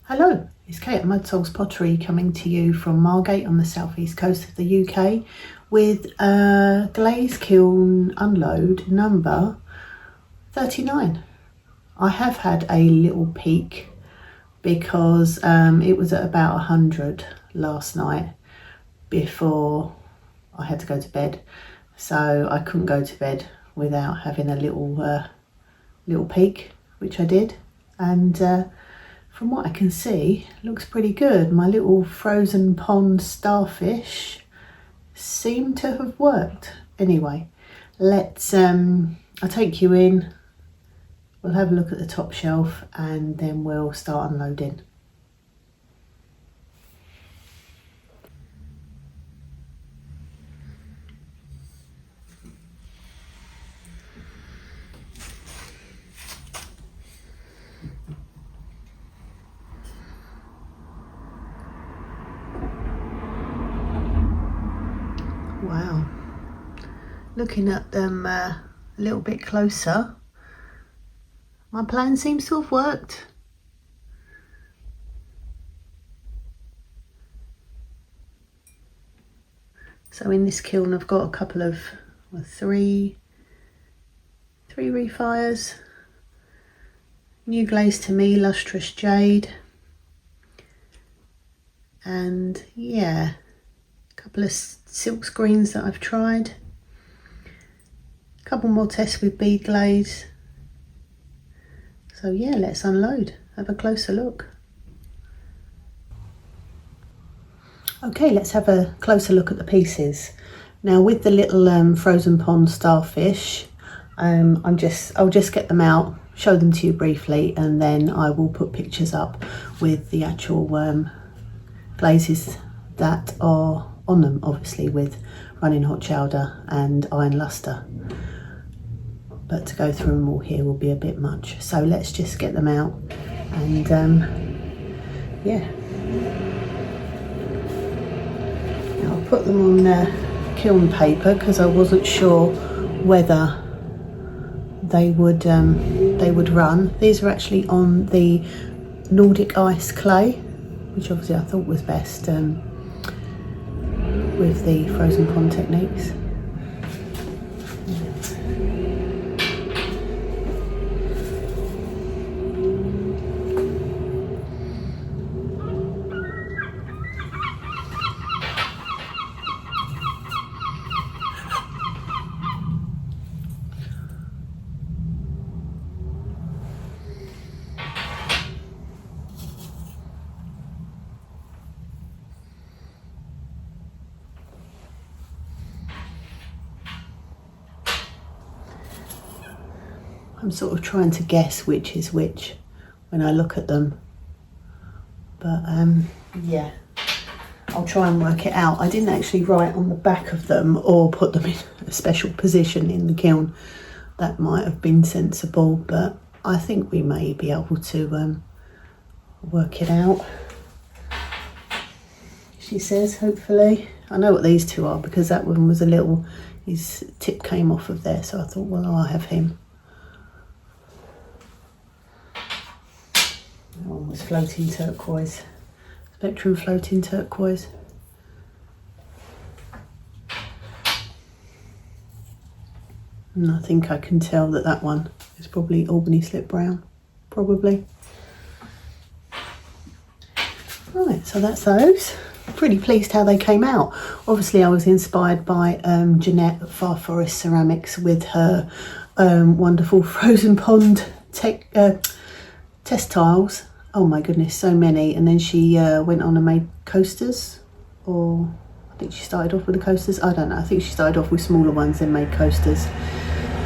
Hello, it's Kate at Mud Soul's Pottery coming to you from Margate on the southeast coast of the UK with a Glaze kiln unload number 39. I have had a little peek because it was at about 100 last night before I had to go to bed, so I couldn't go to bed without having a little peek, which I did, and from what I can see, it looks pretty good. My little frozen pond starfish seem to have worked. Anyway, let's I'll take you in, we'll have a look at the top shelf and then we'll start unloading. Wow, looking at them a little bit closer, my plan seems to have worked. So in this kiln I've got a couple of three refires, new glaze to me, Lustrous Jade, and yeah, a couple of silkscreens that I've tried, a couple more tests with bead glaze. So yeah, let's unload, have a closer look. Okay, let's have a closer look at the pieces. Now with the little frozen pond starfish, I'll just get them out, show them to you briefly, and then I will put pictures up with the actual glazes that are on them, obviously with running hot chowder and iron luster. But to go through them all here will be a bit much. So let's just get them out and yeah. Now I'll put them on kiln paper because I wasn't sure whether they would run. These are actually on the Nordic ice clay, which obviously I thought was best with the frozen pond techniques. I'm sort of trying to guess which is which when I look at them, but yeah, I'll try and work it out. I didn't actually write on the back of them or put them in a special position in the kiln. That might have been sensible, but I think we may be able to work it out, she says, hopefully. I know what these two are because that one was a little, his tip came off of there, so I thought, well, I'll have him. That one was floating turquoise, Spectrum floating turquoise. And I think I can tell that that one is probably Albany slip brown, probably. Right, so that's those. Pretty pleased how they came out. Obviously I was inspired by Jeanette at Far Forest Ceramics with her wonderful frozen pond test tiles. Oh my goodness, so many. And then she went on and made coasters, or I think she started off with the coasters. I don't know, I think she started off with smaller ones then made coasters.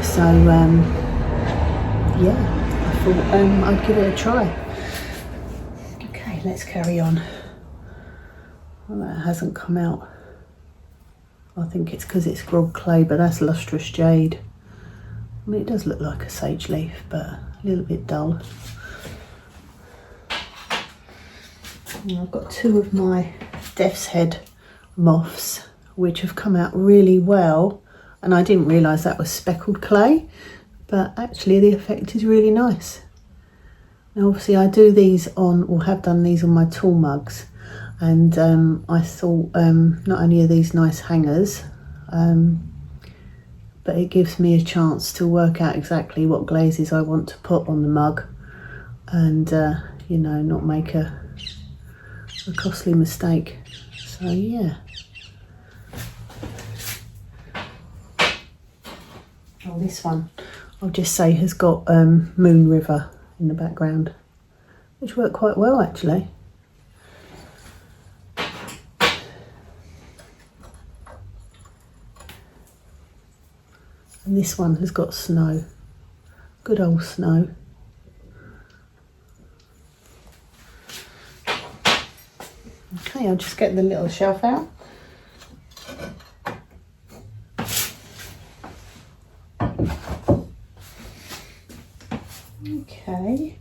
So yeah, I thought I'd give it a try. Okay, let's carry on. Well, that hasn't come out. I think it's because it's grog clay, but that's Lustrous Jade. I mean, it does look like a sage leaf, but a little bit dull. And I've got two of my Death's Head moths, which have come out really well. And I didn't realise that was speckled clay, but actually the effect is really nice. Now obviously I do these on, or have done these on my tall mugs, and I thought not only are these nice hangers, but it gives me a chance to work out exactly what glazes I want to put on the mug, and you know, not make a costly mistake. So yeah. Oh, this one I'll just say has got Moon River in the background, which worked quite well actually. And this one has got snow, good old snow. Okay, I'll just get the little shelf out. Okay,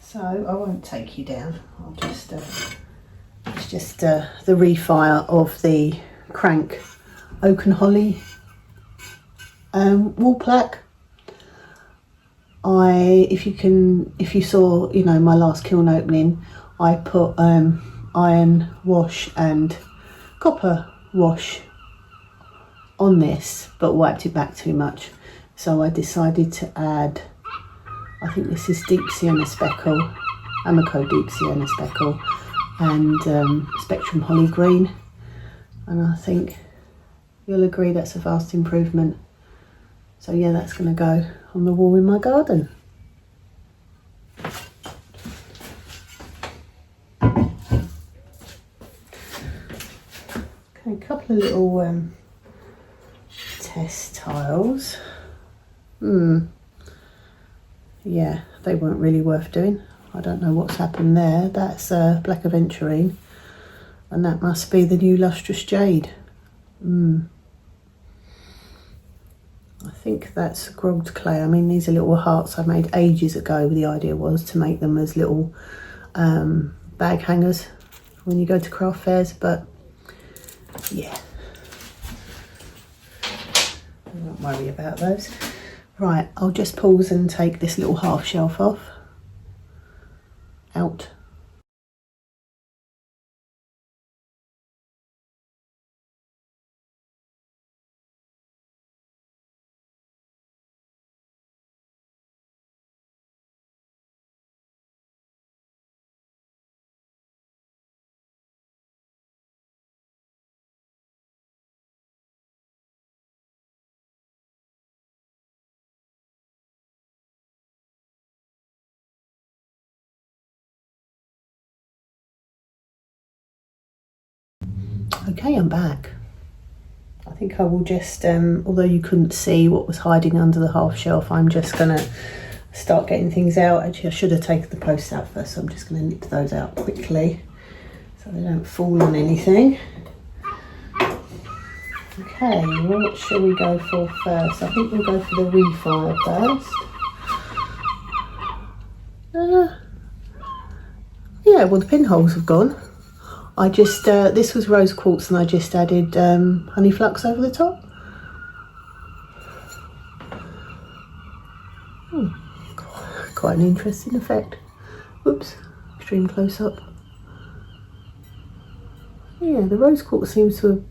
so I won't take you down. I'll just it's just the refire of the Crank Oak and Holly wall plaque. If you saw, you know, my last kiln opening, I put iron wash and copper wash on this, but wiped it back too much, so I decided to add, I think this is Deep Sienna Speckle, Amaco Deep Sienna Speckle, and Spectrum Holly Green, and I think you'll agree that's a vast improvement. So yeah, that's going to go on the wall in my garden. Okay, a couple of little test tiles. Yeah, they weren't really worth doing. I don't know what's happened there. That's Black Aventurine, and that must be the new Lustrous Jade. I think that's grogged clay. I mean, these are little hearts I made ages ago. The idea was to make them as little bag hangers when you go to craft fairs, but yeah, I won't worry about those. Right, I'll just pause and take this little half shelf off. Out. Okay, I'm back. I think I will just, although you couldn't see what was hiding under the half shelf, I'm just going to start getting things out. Actually, I should have taken the posts out first, so I'm just going to nip those out quickly so they don't fall on anything. Okay, what shall we go for first? I think we'll go for the refire first. Yeah, well, the pinholes have gone. I just, this was rose quartz, and I just added honey flux over the top. Quite an interesting effect. Whoops, extreme close up. Yeah, the rose quartz seems to have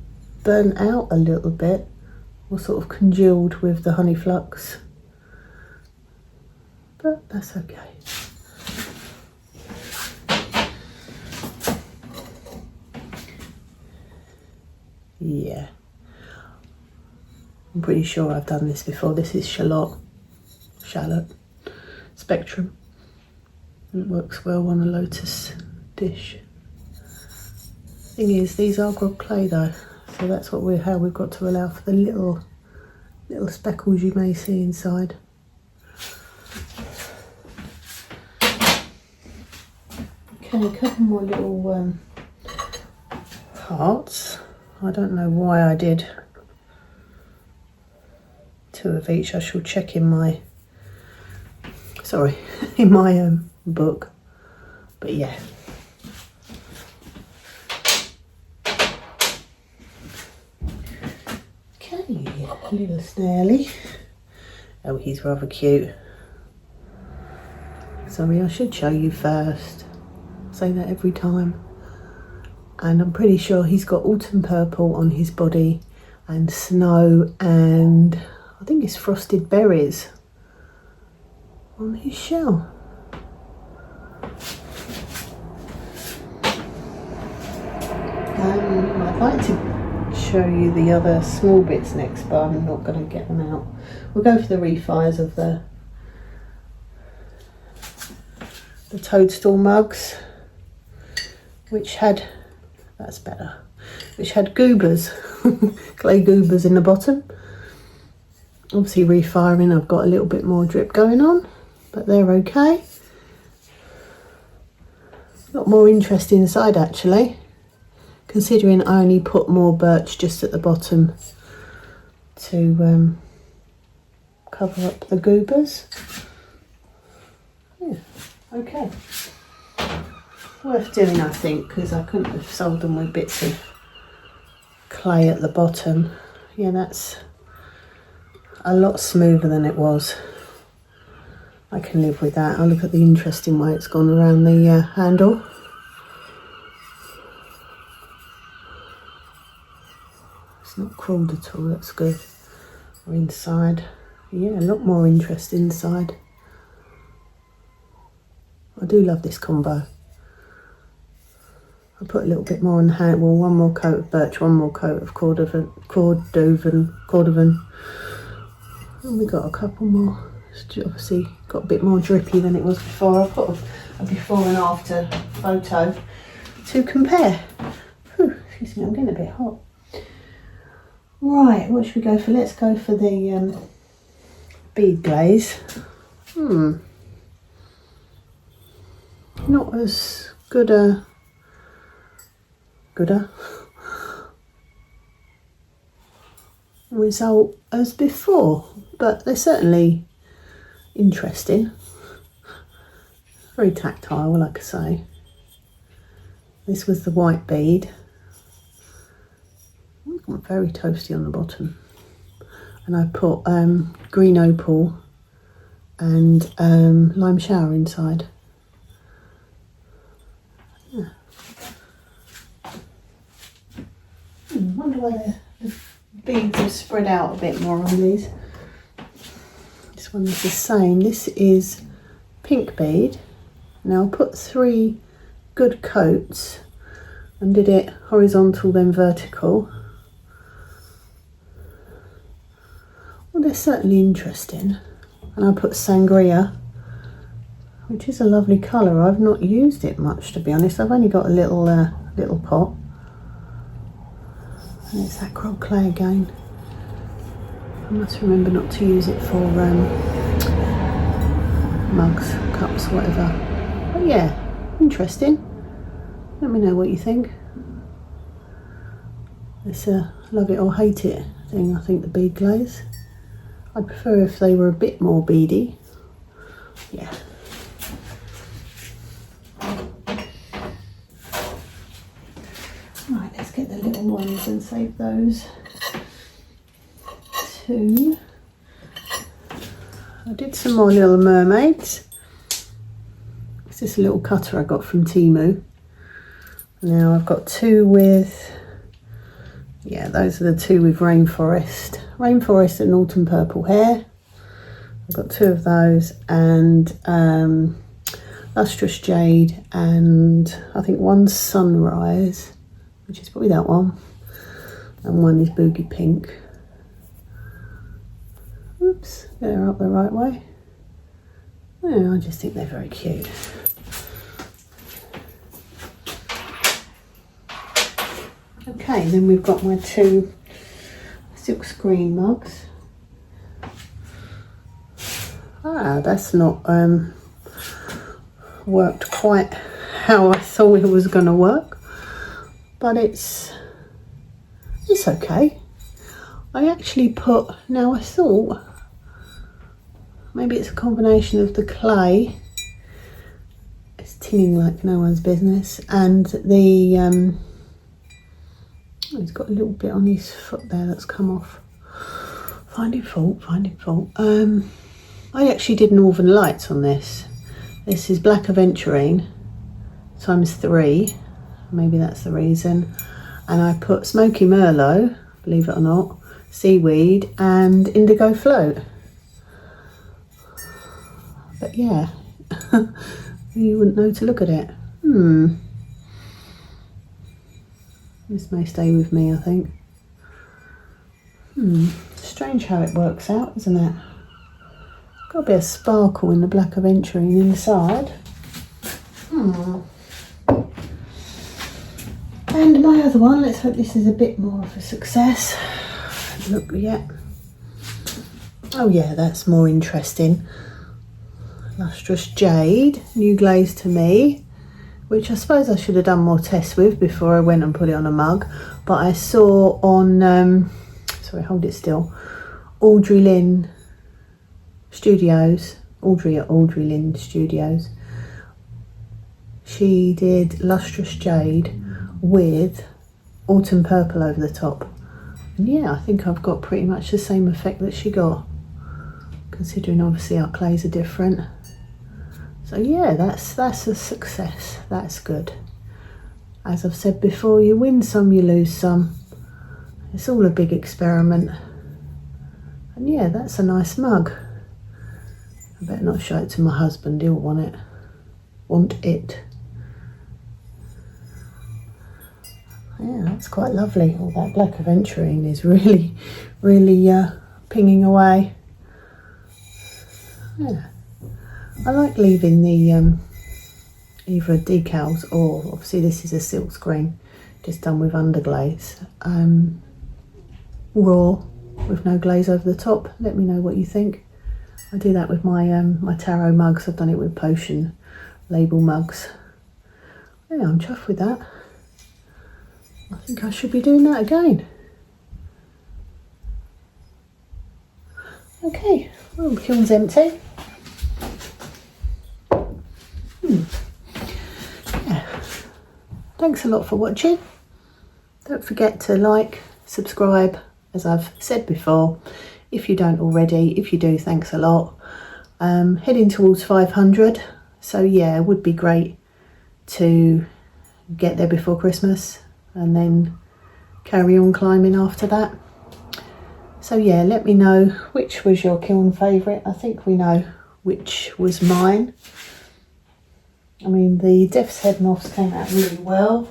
burnt out a little bit, or sort of congealed with the honey flux, but that's okay. Yeah, I'm pretty sure I've done this before. This is shallot Spectrum. It works well on a lotus dish. Thing is, these are grog clay though, so that's what how we've got to allow for the little speckles you may see inside. Okay, a couple more little hearts. I don't know why I did 2 of each. I shall check in my, in my book. But yeah. Okay, little snaily. Oh, he's rather cute. Sorry, I should show you first. I say that every time. And I'm pretty sure he's got autumn purple on his body and snow, and I think it's frosted berries on his shell. I'd like to show you the other small bits next, but I'm not going to get them out. We'll go for the refires of the toadstool mugs, which had, that's better, which had goobers, clay goobers in the bottom. Obviously refiring, I've got a little bit more drip going on, but they're okay. A lot more interest inside actually, considering I only put more birch just at the bottom to cover up the goobers. Yeah, okay. Worth doing, I think, because I couldn't have sold them with bits of clay at the bottom. Yeah, that's a lot smoother than it was. I can live with that. I'll look at the interesting way it's gone around the handle. It's not crawled at all, that's good. Or inside. Yeah, a lot more interest inside. I do love this combo. I put a little bit more on the hand, well, one more coat of birch, one more coat of cordovan, and we got a couple more. It's obviously got a bit more drippy than it was before. I've got a before and after photo to compare. Whew, excuse me, I'm getting a bit hot. Right, what should we go for? Let's go for the bead glaze. Not as good a result as before, but they're certainly interesting. Very tactile, like I say. This was the white bead. Very toasty on the bottom, and I put green opal and lime shower inside. Yeah. Wonder why the beads are spread out a bit more on these. This one is the same. This is pink bead. Now I put 3 good coats and did it horizontal then vertical. Well, they're certainly interesting. And I put sangria, which is a lovely colour. I've not used it much, to be honest. I've only got a little pot. And it's that crop clay again. I must remember not to use it for mugs, cups, whatever. But yeah, interesting. Let me know what you think. It's a love it or hate it thing, I think, the bead glaze. I'd prefer if they were a bit more beady. Yeah. Right, let's get the little ones and save those 2. I did some more little mermaids. It's just a little cutter I got from Temu. Now I've got 2 with, yeah, those are the 2 with rainforest and autumn purple hair. I've got 2 of those, and lustrous jade, and I think 1 sunrise, which is probably that one, and 1 is boogie pink. Oops, they're up the right way. Yeah, I just think they're very cute. Okay, then we've got my 2 silkscreen mugs. That's not worked quite how I thought it was going to work, but it's okay. I actually put, now I thought maybe it's a combination of the clay, it's tinning like no one's business, and the he's got a little bit on his foot there that's come off. Finding fault. I actually did Northern Lights on this, This is black aventurine times 3, maybe that's the reason. And I put smoky merlot, believe it or not, seaweed and indigo float. But yeah, you wouldn't know to look at it. This may stay with me, I think. Strange how it works out, isn't it? Got a bit of sparkle in the black aventurine inside. And my other one, let's hope this is a bit more of a success. Look, yeah. Oh yeah, that's more interesting. Lustrous Jade, new glaze to me, which I suppose I should have done more tests with before I went and put it on a mug. But I saw on, sorry, hold it still, Audrey at Audrey Lynn Studios. She did Lustrous Jade with autumn purple over the top. And yeah, I think I've got pretty much the same effect that she got, considering obviously our clays are different. So yeah, that's a success. That's good. As I've said before, you win some, you lose some. It's all a big experiment. And yeah, that's a nice mug. I better not show it to my husband, he'll want it. Yeah, that's quite lovely. All that black aventurine is really pinging away. Yeah, I like leaving the either decals, or obviously this is a silk screen just done with underglaze, raw with no glaze over the top. Let me know what you think. I do that with my my tarot mugs. I've done it with potion label mugs. Yeah, I'm chuffed with that. I think I should be doing that again. Okay, well, the kiln's empty. Yeah. Thanks a lot for watching. Don't forget to like, subscribe, as I've said before, if you don't already. If you do, thanks a lot. Heading towards 500, so yeah, it would be great to get there before Christmas and then carry on climbing after that. So yeah, let me know which was your kiln favourite. I think we know which was mine. I mean, the Death's Head moths came out really well.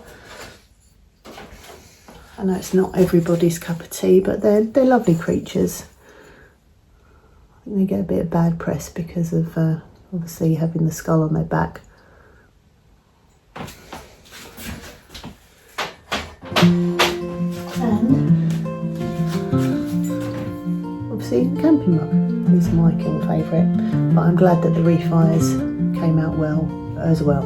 I know it's not everybody's cup of tea, but they're lovely creatures. I think they get a bit of bad press because of obviously having the skull on their back. And obviously the camping mug is my kiln favourite, but I'm glad that the refires came out well as well.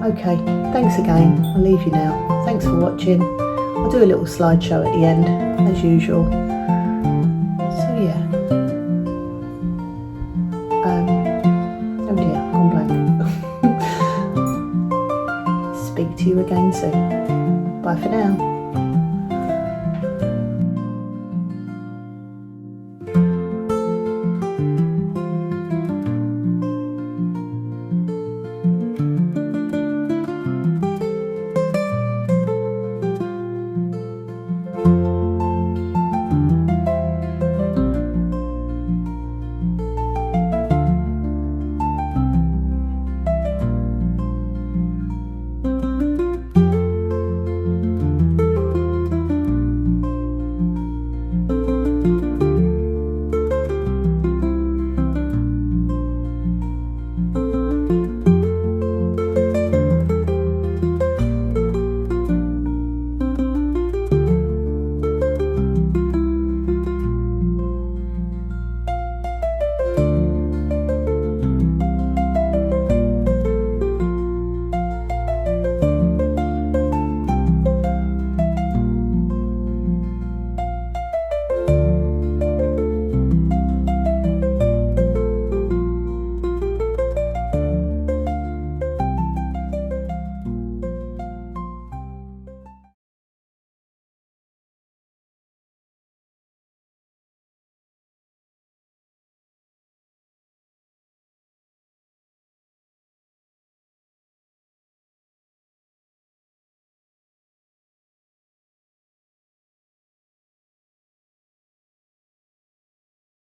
Okay, thanks again. I'll leave you now. Thanks for watching. I'll do a little slideshow at the end as usual. So yeah. Oh dear, I've gone blank. Speak to you again soon. Bye for now.